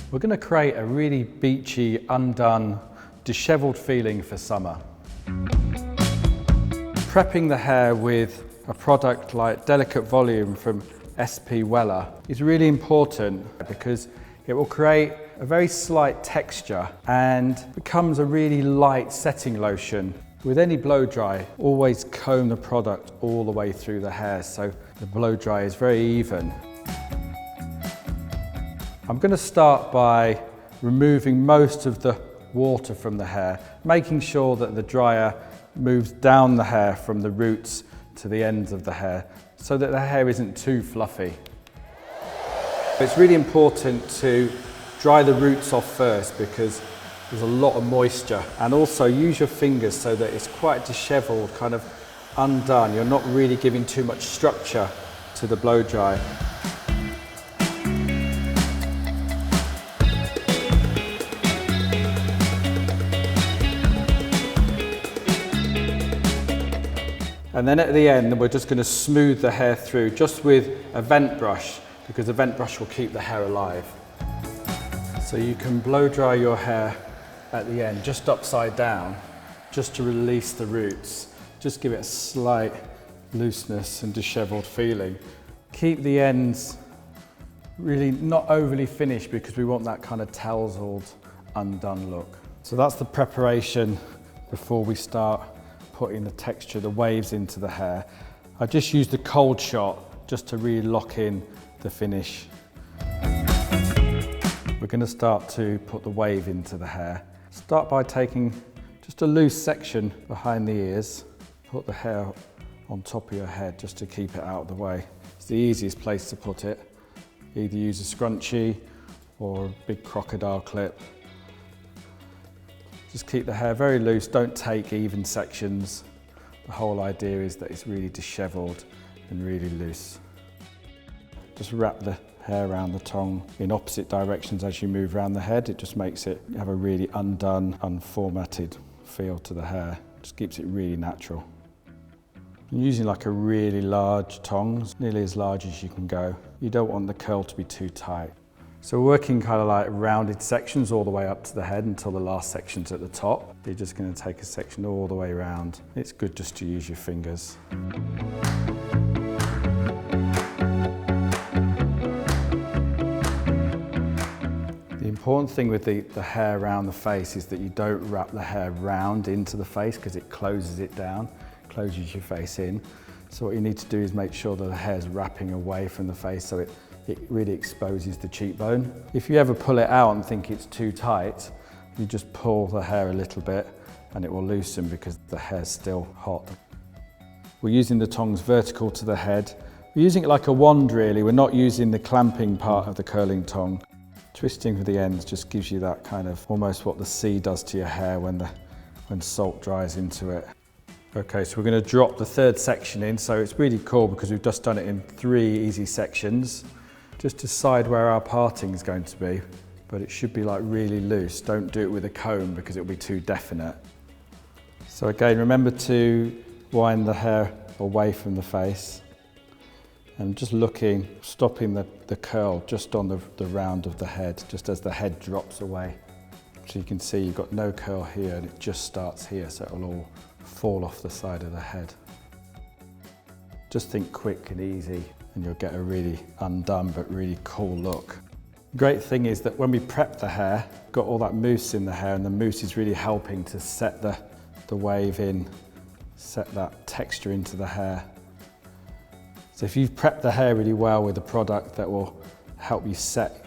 We're going to create a really beachy, undone, dishevelled feeling for summer. Prepping the hair with a product like Delicate Volume from SP Weller is really important because it will create a very slight texture and becomes a really light setting lotion. With any blow dry, always comb the product all the way through the hair so the blow dry is very even. I'm going to start by removing most of the water from the hair, making sure that the dryer moves down the hair from the roots to the ends of the hair so that the hair isn't too fluffy. It's really important to dry the roots off first because there's a lot of moisture, and also use your fingers so that it's quite dishevelled, kind of undone. You're not really giving too much structure to the blow dry. And then at the end, we're just going to smooth the hair through just with a vent brush, because the vent brush will keep the hair alive. So you can blow dry your hair at the end, just upside down, just to release the roots. Just give it a slight looseness and dishevelled feeling. Keep the ends really not overly finished because we want that kind of tousled, undone look. So that's the preparation before we start putting the texture, the waves into the hair. I just used the cold shot just to really lock in the finish. We're going to start to put the wave into the hair. Start by taking just a loose section behind the ears. Put the hair on top of your head just to keep it out of the way. It's the easiest place to put it. Either use a scrunchie or a big crocodile clip. Just keep the hair very loose, don't take even sections. The whole idea is that it's really dishevelled and really loose. Just wrap the hair around the tongue in opposite directions as you move around the head. It just makes it have a really undone, unformatted feel to the hair. Just keeps it really natural. I'm using like a really large tongs, nearly as large as you can go. You don't want the curl to be too tight. So we're working kind of like rounded sections all the way up to the head until the last section's at the top. You're just going to take a section all the way around. It's good just to use your fingers. The important thing with the hair around the face is that you don't wrap the hair round into the face because it closes it down, closes your face in. So what you need to do is make sure that the hair's wrapping away from the face so it really exposes the cheekbone. If you ever pull it out and think it's too tight, you just pull the hair a little bit and it will loosen because the hair's still hot. We're using the tongs vertical to the head. We're using it like a wand really, we're not using the clamping part of the curling tong. Twisting with the ends just gives you that kind of almost what the sea does to your hair when salt dries into it. Okay, so we're going to drop the third section in, so it's really cool because we've just done it in 3 easy sections. Just decide where our parting is going to be, but it should be like really loose. Don't do it with a comb because it'll be too definite. So again, remember to wind the hair away from the face and just looking, stopping the curl just on the round of the head, just as the head drops away. So you can see you've got no curl here and it just starts here, so it'll all fall off the side of the head. Just think quick and easy and you'll get a really undone but really cool look. The great thing is that when we prep the hair, got all that mousse in the hair, and the mousse is really helping to set the wave in, set that texture into the hair. So if you've prepped the hair really well with a product that will help you set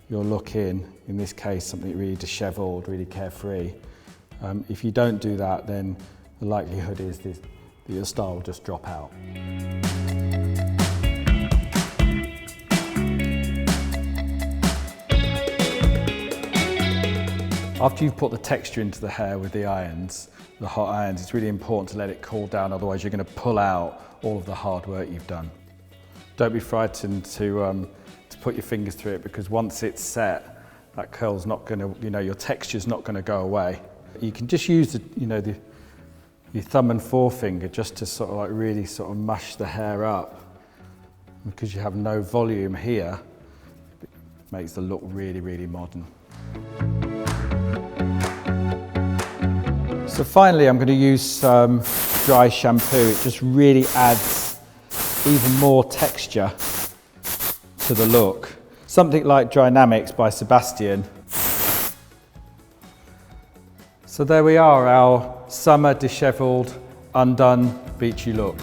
your look in this case something really dishevelled, really carefree, if you don't do that, then the likelihood is that your style will just drop out. After you've put the texture into the hair with the irons, the hot irons, it's really important to let it cool down, otherwise you're going to pull out all of the hard work you've done. Don't be frightened to put your fingers through it, because once it's set, that curl's not going to, your texture's not going to go away. You can just use your thumb and forefinger just to sort of like really sort of mush the hair up. Because you have no volume here, makes the look really, really modern. So finally, I'm going to use some dry shampoo. It just really adds even more texture to the look. Something like Dynamics by Sebastian. So there we are, our summer dishevelled, undone, beachy look.